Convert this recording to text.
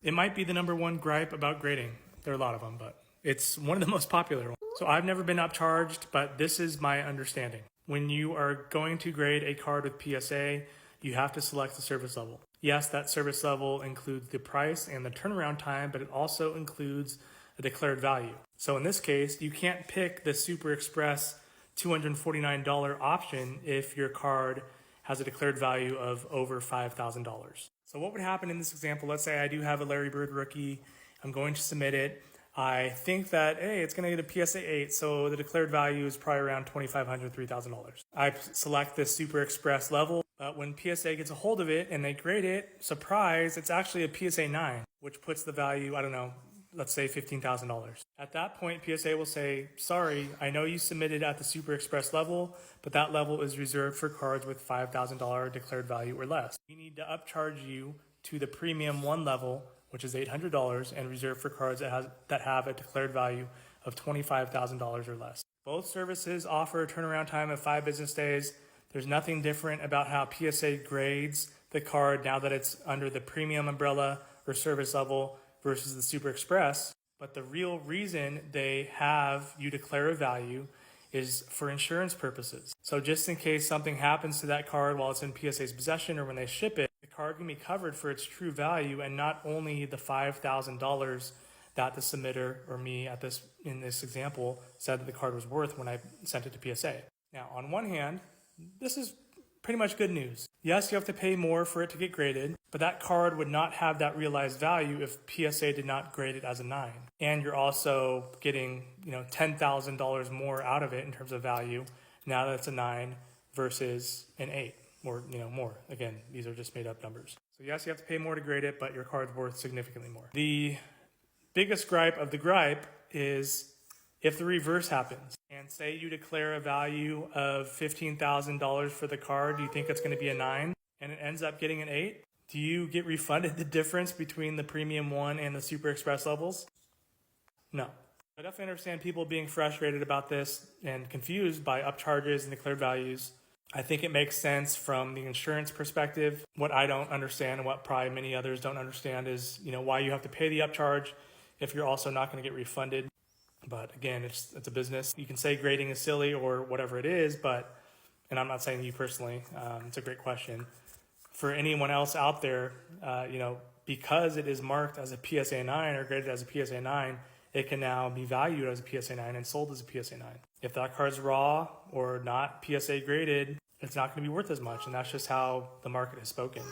It might be the #1 gripe about grading. There are a lot of them, but it's one of the most popular ones. So I've never been upcharged, but this is my understanding. When you are going to grade a card with PSA, you have to select the service level. Yes, that service level includes the price and the turnaround time, but it also includes a declared value. So in this case, you can't pick the Super Express $249 option if your card has a declared value of over $5,000. So what would happen in this example? Let's say I do have a Larry Bird rookie. I'm going to submit it. I think that, hey, it's going to get a PSA 8, so the declared value is probably around $2,500, $3,000. I select this Super Express level, but when PSA gets a hold of it and they grade it, surprise, it's actually a PSA 9, which puts the value, I don't know, let's say $15,000. At that point, PSA will say, sorry, I know you submitted at the Super Express level, but that level is reserved for cards with $5,000 declared value or less. We need to upcharge you to the Premium 1 level, which is $800, and reserved for cards that have a declared value of $25,000 or less. Both services offer a turnaround time of 5 business days. There's nothing different about how PSA grades the card now that it's under the Premium umbrella or service level versus the Super Express. But the real reason they have you declare a value is for insurance purposes. So just in case something happens to that card while it's in PSA's possession or when they ship it, the card can be covered for its true value and not only the $5,000 that the submitter or me in this example said that the card was worth when I sent it to PSA. Now, on one hand, this is pretty much good news. Yes, you have to pay more for it to get graded, but that card would not have that realized value if PSA did not grade it as a 9. And you're also getting, $10,000 more out of it in terms of value now that it's a 9 versus an 8 or, more. Again, these are just made up numbers. So yes, you have to pay more to grade it, but your card's worth significantly more. The biggest gripe of the gripe is if the reverse happens and say you declare a value of $15,000 for the card, do you think it's going to be a 9 and it ends up getting an 8? Do you get refunded the difference between the Premium 1 and the Super Express levels? No. I definitely understand people being frustrated about this and confused by upcharges and declared values. I think it makes sense from the insurance perspective. What I don't understand and what probably many others don't understand is, why you have to pay the upcharge if you're also not going to get refunded. But again, it's a business. You can say grading is silly or whatever it is, and I'm not saying you personally, it's a great question. For anyone else out there, because it is marked as a PSA 9 or graded as a PSA 9, it can now be valued as a PSA 9 and sold as a PSA 9. If that card's raw or not PSA graded, it's not going to be worth as much, and that's just how the market has spoken.